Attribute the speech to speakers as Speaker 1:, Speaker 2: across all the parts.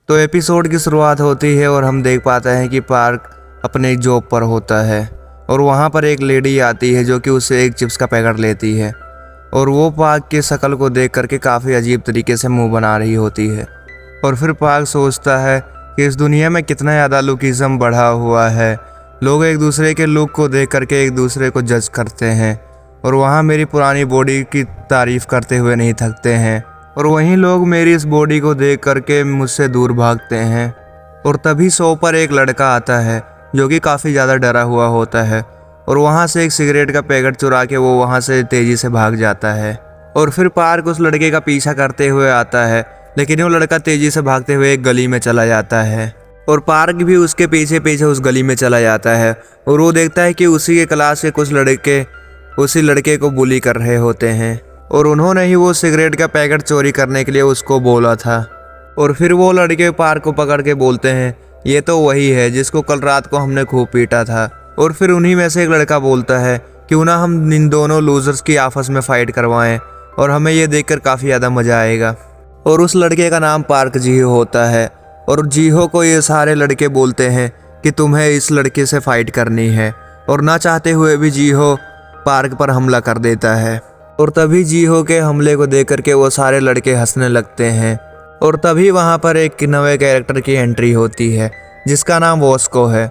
Speaker 1: तो एपिसोड की शुरुआत होती है और हम देख पाते हैं कि पार्क अपने जॉब पर होता है और वहाँ पर एक लेडी आती है जो कि उससे एक चिप्स का पैकेट लेती है और वो पार्क की शक्ल को देख करके काफ़ी अजीब तरीके से मुंह बना रही होती है। और फिर पार्क सोचता है कि इस दुनिया में कितना ज़्यादा लुकिज़म बढ़ा हुआ है। लोग एक दूसरे के लुक को देख करके एक दूसरे को जज करते हैं और वहाँ मेरी पुरानी बॉडी की तारीफ़ करते हुए नहीं थकते हैं और वहीं लोग मेरी इस बॉडी को देख करके मुझसे दूर भागते हैं। और तभी शो पर एक लड़का आता है जो कि काफ़ी ज़्यादा डरा हुआ होता है और वहाँ से एक सिगरेट का पैकेट चुरा के वो वहाँ से तेज़ी से भाग जाता है। और फिर पार्क उस लड़के का पीछा करते हुए आता है, लेकिन वो लड़का तेज़ी से भागते हुए एक गली में चला जाता है और पार्क भी उसके पीछे पीछे उस गली में चला जाता है और वो देखता है कि उसी के क्लास के कुछ लड़के उसी लड़के को बुली कर रहे होते हैं और उन्होंने ही वो सिगरेट का पैकेट चोरी करने के लिए उसको बोला था। और फिर वो लड़के पार्क को पकड़ के बोलते हैं, ये तो वही है जिसको कल रात को हमने खूब पीटा था। और फिर उन्हीं में से एक लड़का बोलता है क्यों ना हम इन दोनों लूजर्स की आपस में फ़ाइट करवाएं और हमें ये देखकर काफ़ी ज़्यादा मज़ा आएगा। और उस लड़के का नाम पार्क जीहो होता है और जीहो को ये सारे लड़के बोलते हैं कि तुम्हें इस लड़के से फ़ाइट करनी है और ना चाहते हुए भी जीहो पार्क पर हमला कर देता है। और तभी जीहो के हमले को देख करके वो सारे लड़के हंसने लगते हैं। और तभी वहाँ पर एक नए कैरेक्टर की एंट्री होती है जिसका नाम वॉस्को है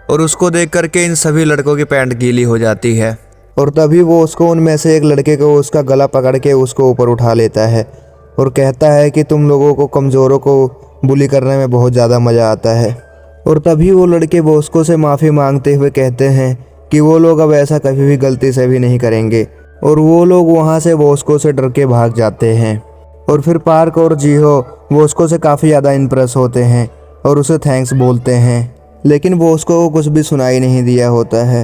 Speaker 1: और उसको देख करके इन सभी लड़कों की पैंट गीली हो जाती है। और तभी वो उसको उनमें से एक लड़के को उसका गला पकड़ के उसको ऊपर उठा लेता है और कहता है कि तुम लोगों को कमज़ोरों को बुली करने में बहुत ज़्यादा मज़ा आता है। और तभी वो लड़के वॉस्को से माफ़ी मांगते हुए कहते हैं कि वो लोग अब ऐसा कभी भी गलती से भी नहीं करेंगे और वो लोग वहाँ से वॉस्को से डर के भाग जाते हैं। और फिर पार्क और जीहो वॉस्को से काफ़ी ज़्यादा इम्प्रेस होते हैं और उसे थैंक्स बोलते हैं, लेकिन वॉस्को को कुछ भी सुनाई नहीं दिया होता है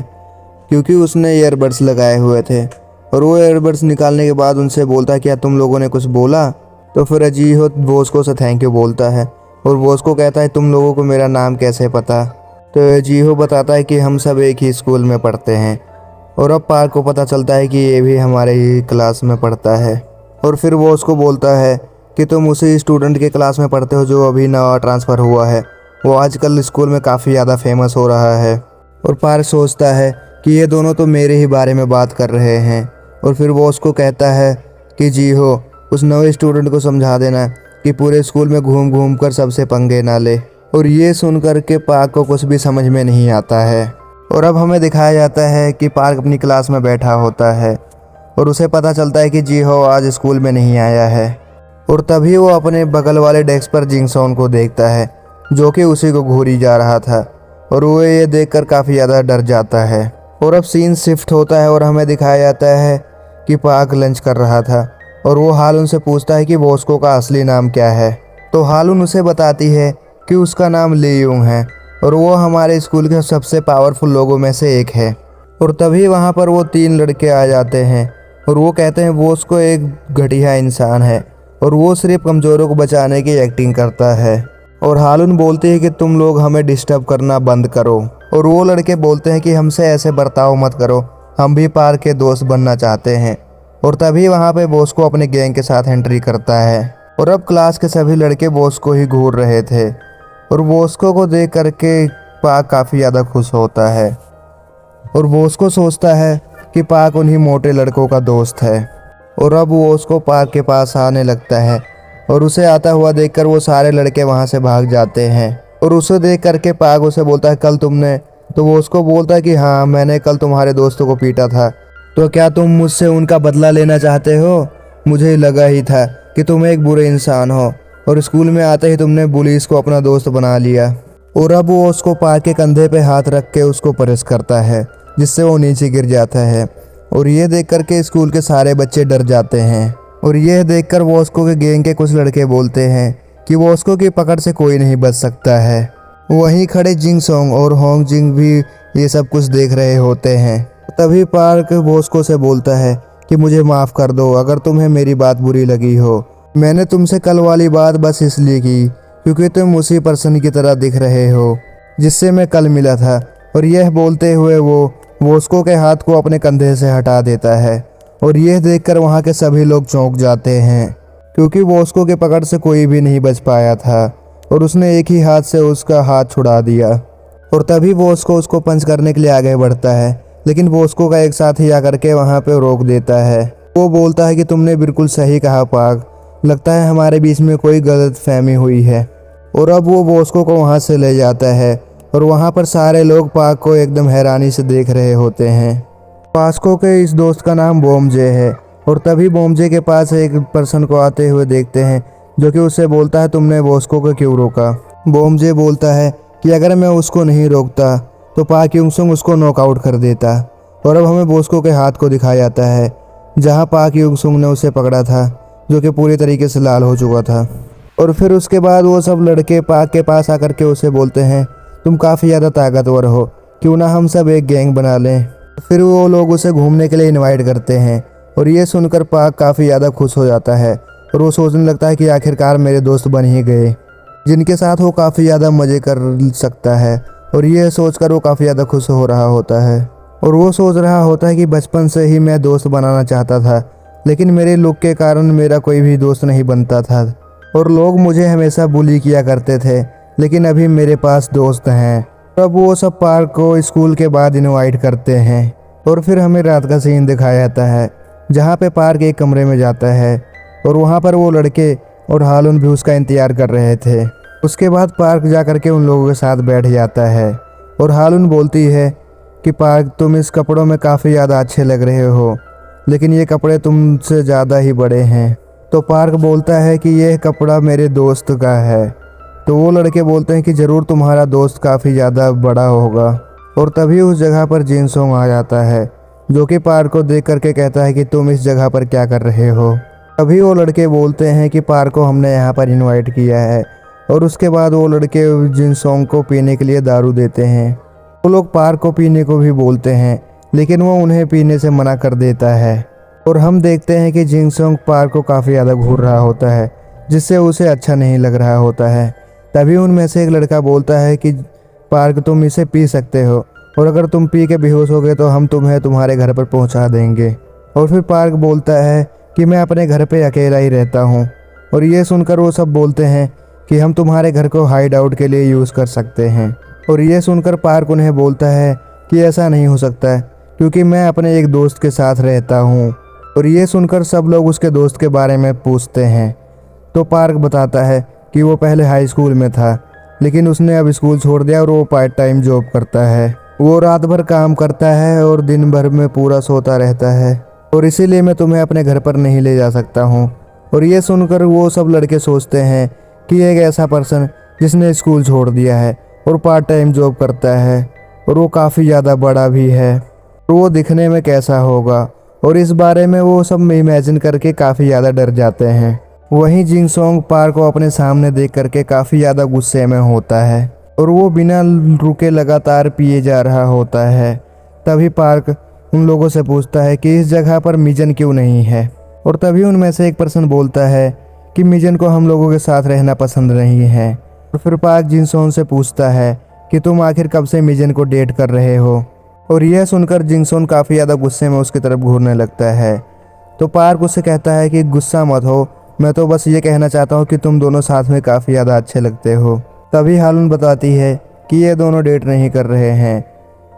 Speaker 1: क्योंकि उसने ईयरबड्स लगाए हुए थे। और वो ईयरबड्स निकालने के बाद उनसे बोलता है क्या तुम लोगों ने कुछ बोला। तो फिर जीहो वॉस्को से थैंक यू बोलता है और वॉस्को कहता है तुम लोगों को मेरा नाम कैसे पता। तो जीहो बताता है कि हम सब एक ही स्कूल में पढ़ते हैं। और अब पार्क को पता चलता है कि ये भी हमारे ही क्लास में पढ़ता है। और फिर वो उसको बोलता है कि तुम उसी स्टूडेंट के क्लास में पढ़ते हो जो अभी नया ट्रांसफ़र हुआ है, वो आजकल स्कूल में काफ़ी ज़्यादा फेमस हो रहा है। और पार्क सोचता है कि ये दोनों तो मेरे ही बारे में बात कर रहे हैं। और फिर वो उसको कहता है कि जीहो उस नए स्टूडेंट को समझा देना कि पूरे स्कूल में घूम घूम कर सबसे पंगे ना ले। और ये सुन कर के पार्क को कुछ भी समझ में नहीं आता है। और अब हमें दिखाया जाता है कि पार्क अपनी क्लास में बैठा होता है और उसे पता चलता है कि जीहो आज स्कूल में नहीं आया है। और तभी वो अपने बगल वाले डेस्क पर जिंगसोन को देखता है जो कि उसी को घूरी जा रहा था और वो ये देखकर काफ़ी ज़्यादा डर जाता है। और अब सीन शिफ्ट होता है और हमें दिखाया जाता है कि पार्क लंच कर रहा था और वो हालून से पूछता है कि वॉस्को का असली नाम क्या है। तो हालून उसे बताती है कि उसका नाम ली यूंग है और वो हमारे स्कूल के सबसे पावरफुल लोगों में से एक है। और तभी वहाँ पर वो 3 लड़के आ जाते हैं और वो कहते हैं वो उसको एक घटिया इंसान है और वो सिर्फ कमज़ोरों को बचाने की एक्टिंग करता है। और हालून बोलती है कि तुम लोग हमें डिस्टर्ब करना बंद करो। और वो लड़के बोलते हैं कि हमसे ऐसे बर्ताव मत करो, हम भी पार्क के दोस्त बनना चाहते हैं। और तभी वहाँ पे वॉस्को अपने गैंग के साथ एंट्री करता है और अब क्लास के सभी लड़के वॉस्को ही घूर रहे थे। और वॉस्को को देख करके पार्क काफ़ी ज़्यादा खुश होता है और वॉस्को सोचता है कि पार्क उन्हीं मोटे लड़कों का दोस्त है। और अब वॉस्को पार्क के पास आने लगता है और उसे आता हुआ देखकर वो सारे लड़के वहाँ से भाग जाते हैं। और उसे देख करके पार्क उसे बोलता है कल तुमने, तो वॉस्को बोलता है कि हाँ मैंने कल तुम्हारे दोस्तों को पीटा था, तो क्या तुम मुझसे उनका बदला लेना चाहते हो। मुझे लगा ही था कि तुम एक बुरे इंसान हो और स्कूल में आते ही तुमने पुलिस को अपना दोस्त बना लिया। और अब वो उसको पार्क के कंधे पे हाथ रख के उसको प्रेस करता है जिससे वो नीचे गिर जाता है। और ये देख कर के स्कूल के सारे बच्चे डर जाते हैं। और यह देखकर वॉस्को के गैंग के कुछ लड़के बोलते हैं कि वॉस्को की पकड़ से कोई नहीं बच सकता है। वहीं खड़े जिंगसोंग और होंग जिंग भी ये सब कुछ देख रहे होते हैं। तभी पार्क वॉस्को से बोलता है कि मुझे माफ़ कर दो अगर तुम्हें मेरी बात बुरी लगी हो। मैंने तुमसे कल वाली बात बस इसलिए की क्योंकि तुम उसी पर्सन की तरह दिख रहे हो जिससे मैं कल मिला था। और यह बोलते हुए वो वॉस्को के हाथ को अपने कंधे से हटा देता है। और यह देखकर वहाँ के सभी लोग चौंक जाते हैं क्योंकि वॉस्को के पकड़ से कोई भी नहीं बच पाया था। और उसने एक ही हाथ से उसका हाथ छुड़ा दिया। और तभी बॉस्को उसको पंच करने के लिए आगे बढ़ता है, लेकिन बॉस्को का एक साथी आकर के वहाँ पे रोक देता है। वो बोलता है कि तुमने बिल्कुल सही कहा पार्क, लगता है हमारे बीच में कोई गलत फहमी हुई है। और अब वो बॉस्को को वहाँ से ले जाता है और वहाँ पर सारे लोग पार्क को एकदम हैरानी से देख रहे होते हैं। बॉस्को के इस दोस्त का नाम बॉम्जे है और तभी बॉम्जे के पास एक पर्सन को आते हुए देखते हैं जो कि उससे बोलता है तुमने बॉस्को को क्यों रोका। बॉम्जे बोलता है कि अगर मैं उसको नहीं रोकता तो पार्क युंगसुंग उसको नॉकआउट कर देता। और अब हमें बॉस्को के हाथ को दिखाया जाता है जहां पार्क युंगसुंग ने उसे पकड़ा था, जो कि पूरी तरीके से लाल हो चुका था। और फिर उसके बाद वो सब लड़के पार्क के पास आकर के उसे बोलते हैं तुम काफ़ी ज़्यादा ताकतवर हो, क्यों ना हम सब एक गैंग बना लें। फिर वो लोग उसे घूमने के लिए इनवाइट करते हैं और ये सुनकर पार्क काफ़ी ज़्यादा खुश हो जाता है और वो सोचने लगता है कि आखिरकार मेरे दोस्त बन ही गए जिनके साथ वो काफ़ी ज़्यादा मज़े कर सकता है। और ये सोचकर वो काफ़ी ज़्यादा खुश हो रहा होता है और वो सोच रहा होता है कि बचपन से ही मैं दोस्त बनाना चाहता था, लेकिन मेरे लुक के कारण मेरा कोई भी दोस्त नहीं बनता था और लोग मुझे हमेशा बुली किया करते थे, लेकिन अभी मेरे पास दोस्त हैं। तब वो सब पार्क को स्कूल के बाद इनवाइट करते हैं और फिर हमें रात का सीन दिखाया जाता है जहाँ पे पार्क एक कमरे में जाता है और वहाँ पर वो लड़के और हालुन भी उसका इंतज़ार कर रहे थे। उसके बाद पार्क जा कर के उन लोगों के साथ बैठ जाता है और हालुन बोलती है कि पार्क तुम इस कपड़ों में काफ़ी ज़्यादा अच्छे लग रहे हो, लेकिन ये कपड़े तुमसे ज़्यादा ही बड़े हैं। तो पार्क बोलता है कि यह कपड़ा मेरे दोस्त का है। तो वो लड़के बोलते हैं कि ज़रूर तुम्हारा दोस्त काफ़ी ज़्यादा बड़ा होगा। और तभी उस जगह पर जिनसोंग आ जाता है जो कि पार्क को देख करके कहता है कि तुम इस जगह पर क्या कर रहे हो। तभी वो लड़के बोलते हैं कि पार्क को हमने यहाँ पर इनवाइट किया है और उसके बाद वो लड़के जिनसोंग को पीने के लिए दारू देते हैं। वो लोग पार्क को पीने को भी बोलते हैं, लेकिन वो उन्हें पीने से मना कर देता है। और हम देखते हैं कि जिनसोंग पार्क को काफ़ी ज़्यादा घूर रहा होता है, जिससे उसे अच्छा नहीं लग रहा होता है। तभी उनमें से एक लड़का बोलता है कि पार्क तुम इसे पी सकते हो और अगर तुम पी के बेहोश हो गए तो हम तुम्हें तुम्हारे घर पर पहुंचा देंगे। और फिर पार्क बोलता है कि मैं अपने घर पे अकेला ही रहता हूं। और ये सुनकर वो सब बोलते हैं कि हम तुम्हारे घर को हाइड आउट के लिए यूज़ कर सकते हैं। और ये सुनकर पार्क उन्हें बोलता है कि ऐसा नहीं हो सकता है क्योंकि मैं अपने एक दोस्त के साथ रहता हूँ। और ये सुनकर सब लोग उसके दोस्त के बारे में पूछते हैं। तो पार्क बताता है कि वो पहले हाई स्कूल में था, लेकिन उसने अब स्कूल छोड़ दिया और वो पार्ट टाइम जॉब करता है। वो रात भर काम करता है और दिन भर में पूरा सोता रहता है और इसीलिए मैं तुम्हें अपने घर पर नहीं ले जा सकता हूँ। और ये सुनकर वो सब लड़के सोचते हैं कि एक ऐसा पर्सन जिसने स्कूल छोड़ दिया है और पार्ट टाइम जॉब करता है और वो काफ़ी ज़्यादा बड़ा भी है, तो वो दिखने में कैसा होगा। और इस बारे में वो सब इमेजिन करके काफ़ी ज़्यादा डर जाते हैं। वहीं जिनसोंग पार्क को अपने सामने देख करके काफ़ी ज़्यादा गुस्से में होता है और वो बिना रुके लगातार पिए जा रहा होता है। तभी पार्क उन लोगों से पूछता है कि इस जगह पर मिजन क्यों नहीं है। और तभी उनमें से एक पर्सन बोलता है कि मिजन को हम लोगों के साथ रहना पसंद नहीं है। और फिर पार्क जिनसोंग से पूछता है कि तुम आखिर कब से मिजन को डेट कर रहे हो। और यह सुनकर जिनसोंग काफ़ी ज़्यादा गुस्से में उसकी तरफ घूरने लगता है। तो पार्क उससे कहता है कि गुस्सा मत हो, मैं तो बस ये कहना चाहता हूँ कि तुम दोनों साथ में काफ़ी ज़्यादा अच्छे लगते हो। तभी हालुन बताती है कि ये दोनों डेट नहीं कर रहे हैं।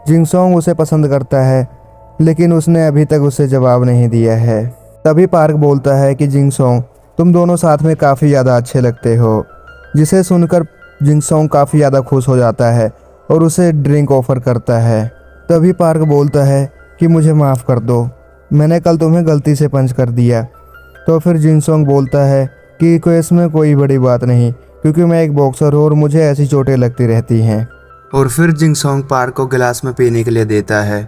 Speaker 1: जिनसोंग उसे पसंद करता है, लेकिन उसने अभी तक उसे जवाब नहीं दिया है। तभी पार्क बोलता है कि जिनसोंग तुम दोनों साथ में काफ़ी ज़्यादा अच्छे लगते हो, जिसे सुनकर जिनसोंग काफ़ी ज़्यादा खुश हो जाता है और उसे ड्रिंक ऑफर करता है। तभी पार्क बोलता है कि मुझे माफ़ कर दो, मैंने कल तुम्हें गलती से पंच कर दिया। तो फिर जिनसोंग बोलता है कि इसमें कोई बड़ी बात नहीं, क्योंकि मैं एक बॉक्सर हूँ और मुझे ऐसी चोटें लगती रहती हैं। और फिर जिनसोंग पार्क को गिलास में पीने के लिए देता है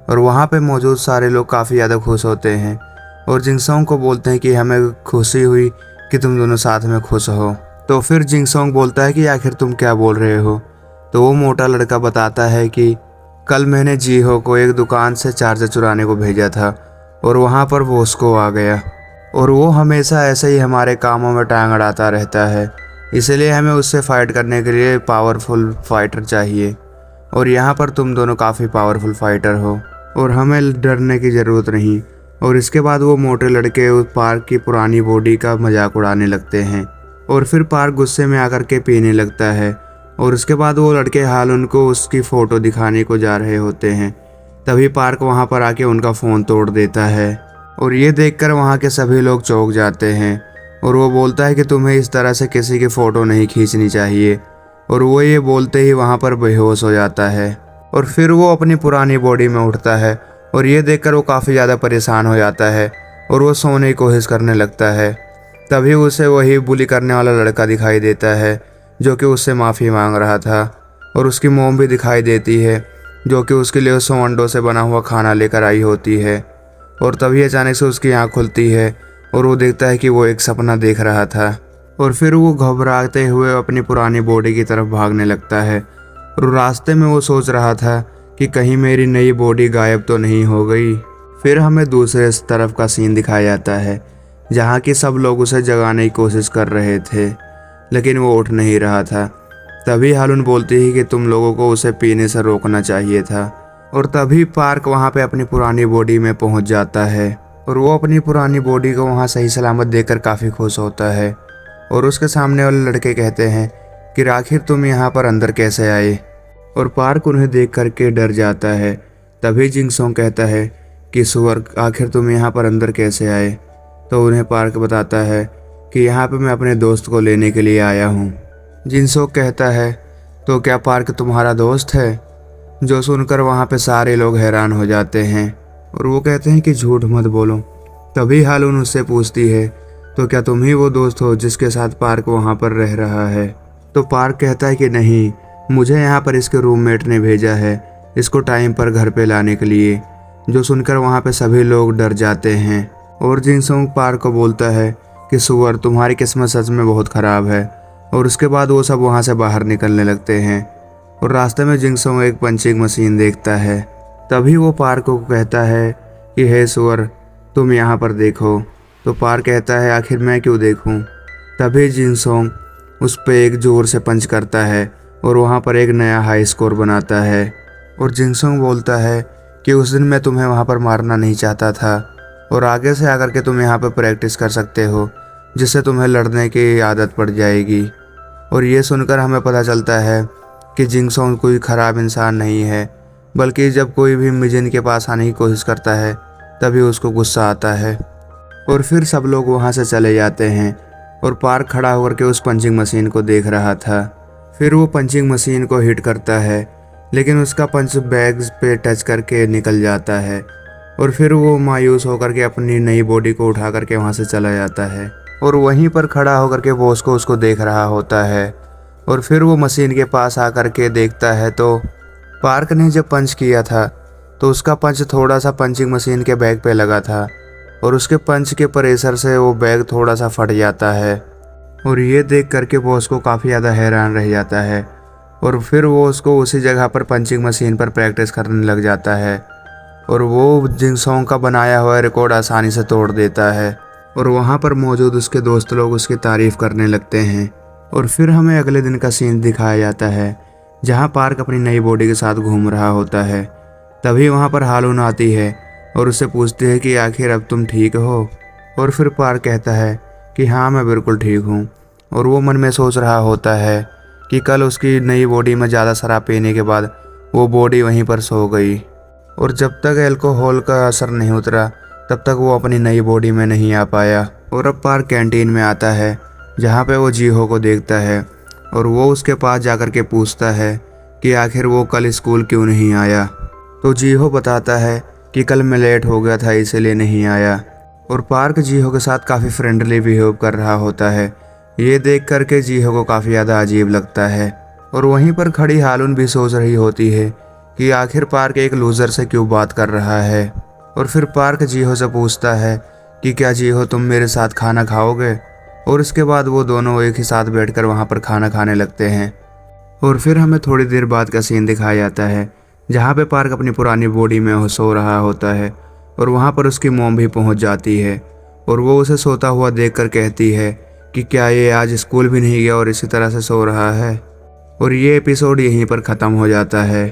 Speaker 1: और वहाँ पे मौजूद सारे लोग काफ़ी ज़्यादा खुश होते हैं और जिनसोंग को बोलते हैं कि हमें खुशी हुई कि तुम दोनों साथ में खुश हो। तो फिर जिनसोंग बोलता है कि आखिर तुम क्या बोल रहे हो। तो वो मोटा लड़का बताता है कि कल मैंने जीहो को एक दुकान से चार्जर चुराने को भेजा था और वहाँ पर बॉस्को आ गया और वो हमेशा ऐसे ही हमारे कामों में टांग अड़ाता रहता है, इसलिए हमें उससे फाइट करने के लिए पावरफुल फाइटर चाहिए और यहाँ पर तुम दोनों काफ़ी पावरफुल फाइटर हो और हमें डरने की ज़रूरत नहीं। और इसके बाद वो मोटे लड़के उस पार्क की पुरानी बॉडी का मजाक उड़ाने लगते हैं और फिर पार्क गुस्से में आकर के पीने लगता है। और उसके बाद वो लड़के हारून को उसकी फ़ोटो दिखाने को जा रहे होते हैं। तभी पार्क वहाँ पर आके उनका फ़ोन तोड़ देता है और ये देखकर वहाँ के सभी लोग चौंक जाते हैं। और वो बोलता है कि तुम्हें इस तरह से किसी की फ़ोटो नहीं खींचनी चाहिए। और वो ये बोलते ही वहाँ पर बेहोश हो जाता है और फिर वो अपनी पुरानी बॉडी में उठता है। और ये देखकर वो काफ़ी ज़्यादा परेशान हो जाता है और वो सोने की कोशिश करने लगता है। तभी उसे वही बुली करने वाला लड़का दिखाई देता है जो कि उससे माफ़ी मांग रहा था। और उसकी मोम भी दिखाई देती है जो कि उसके लिए 100 अंडों से बना हुआ खाना लेकर आई होती है। और तभी अचानक से उसकी आँख खुलती है और वो देखता है कि वो एक सपना देख रहा था। और फिर वो घबराते हुए अपनी पुरानी बॉडी की तरफ भागने लगता है। और रास्ते में वो सोच रहा था कि कहीं मेरी नई बॉडी गायब तो नहीं हो गई। फिर हमें दूसरे तरफ का सीन दिखाया जाता है जहाँ की सब लोग उसे जगाने की कोशिश कर रहे थे लेकिन वो उठ नहीं रहा था। तभी हारून बोलती है कि तुम लोगों को उसे पीने से रोकना चाहिए था। और तभी पार्क वहाँ पे अपनी पुरानी बॉडी में पहुँच जाता है और वो अपनी पुरानी बॉडी को वहाँ सही सलामत देखकर काफ़ी खुश होता है। और उसके सामने वाले लड़के कहते हैं कि आखिर तुम यहाँ पर अंदर कैसे आए। और पार्क उन्हें देख करके डर जाता है। तभी जिंगसोंग कहता है कि सुअर आखिर तुम यहाँ पर अंदर कैसे आए। तो उन्हें पार्क बताता है कि यहाँ पे मैं अपने दोस्त को लेने के लिए आया हूँ। जिनसोंग कहता है तो क्या पार्क तुम्हारा दोस्त है, जो सुनकर वहाँ पे सारे लोग हैरान हो जाते हैं और वो कहते हैं कि झूठ मत बोलो। तभी हारून उससे पूछती है तो क्या तुम ही वो दोस्त हो जिसके साथ पार्क वहाँ पर रह रहा है। तो पार्क कहता है कि नहीं, मुझे यहाँ पर इसके रूममेट ने भेजा है इसको टाइम पर घर पे लाने के लिए। जो सुनकर वहाँ पे सभी लोग डर जाते हैं। और जिनसोंग पार्क को बोलता है कि सुअर तुम्हारी किस्मत सच में बहुत ख़राब है। और उसके बाद वो सब वहाँ से बाहर निकलने लगते हैं। और रास्ते में जिनसोंग एक पंचिंग मशीन देखता है। तभी वो पार्क को कहता है कि हे सुअर तुम यहाँ पर देखो। तो पार्क कहता है आखिर मैं क्यों देखूँ। तभी जिनसोंग उस पर एक ज़ोर से पंच करता है और वहाँ पर एक नया हाई स्कोर बनाता है। और जिनसोंग बोलता है कि उस दिन मैं तुम्हें वहाँ पर मारना नहीं चाहता था और आगे से आकर के तुम यहाँ पर प्रैक्टिस कर सकते हो जिससे तुम्हें लड़ने की आदत पड़ जाएगी। और ये सुनकर हमें पता चलता है कि जिनसोंग कोई ख़राब इंसान नहीं है, बल्कि जब कोई भी मिजिन के पास आने की कोशिश करता है तभी उसको गुस्सा आता है। और फिर सब लोग वहाँ से चले जाते हैं और पार्क खड़ा होकर के उस पंचिंग मशीन को देख रहा था। फिर वो पंचिंग मशीन को हिट करता है लेकिन उसका पंच बैग्स पे टच करके निकल जाता है। और फिर वो मायूस होकर के अपनी नई बॉडी को उठा करके वहाँ से चला जाता है और वहीं पर खड़ा होकर के बॉस को उसको देख रहा होता है। और फिर वो मशीन के पास आकर के देखता है तो पार्क ने जब पंच किया था तो उसका पंच थोड़ा सा पंचिंग मशीन के बैग पे लगा था और उसके पंच के प्रेशर से वो बैग थोड़ा सा फट जाता है। और ये देख करके बॉस को काफ़ी ज़्यादा हैरान रह जाता है। और फिर वो उसको उसी जगह पर पंचिंग मशीन पर प्रैक्टिस करने लग जाता है और वो जिनसोंग का बनाया हुआ रिकॉर्ड आसानी से तोड़ देता है। और वहाँ पर मौजूद उसके दोस्त लोग उसकी तारीफ़ करने लगते हैं। और फिर हमें अगले दिन का सीन दिखाया जाता है जहाँ पार्क अपनी नई बॉडी के साथ घूम रहा होता है। तभी वहाँ पर हारून आती है और उससे पूछती है कि आखिर अब तुम ठीक हो। और फिर पार्क कहता है कि हाँ मैं बिल्कुल ठीक हूँ। और वो मन में सोच रहा होता है कि कल उसकी नई बॉडी में ज़्यादा शराब पीने के बाद वो बॉडी वहीं पर सो गई और जब तक अल्कोहल का असर नहीं उतरा तब तक वो अपनी नई बॉडी में नहीं आ पाया। और अब पार्क कैंटीन में आता है जहाँ पे वो जीहो को देखता है और वो उसके पास जाकर के पूछता है कि आखिर वो कल स्कूल क्यों नहीं आया। तो जीहो बताता है कि कल मैं लेट हो गया था इसीलिए नहीं आया। और पार्क जीहो के साथ काफ़ी फ्रेंडली बिहेव कर रहा होता है। ये देख करके जीहो को काफ़ी ज़्यादा अजीब लगता है। और वहीं पर खड़ी हारून भी सोच रही होती है कि आखिर पार्क एक लूज़र से क्यों बात कर रहा है। और फिर पार्क जीहो से पूछता है कि क्या जीहो तुम मेरे साथ खाना खाओगे। और इसके बाद वो दोनों एक ही साथ बैठकर वहाँ पर खाना खाने लगते हैं। और फिर हमें थोड़ी देर बाद का सीन दिखाया जाता है जहाँ पे पार्क अपनी पुरानी बॉडी में सो रहा होता है और वहाँ पर उसकी मॉम भी पहुँच जाती है और वो उसे सोता हुआ देखकर कहती है कि क्या ये आज स्कूल भी नहीं गया और इसी तरह से सो रहा है। और ये एपिसोड यहीं पर ख़त्म हो जाता है।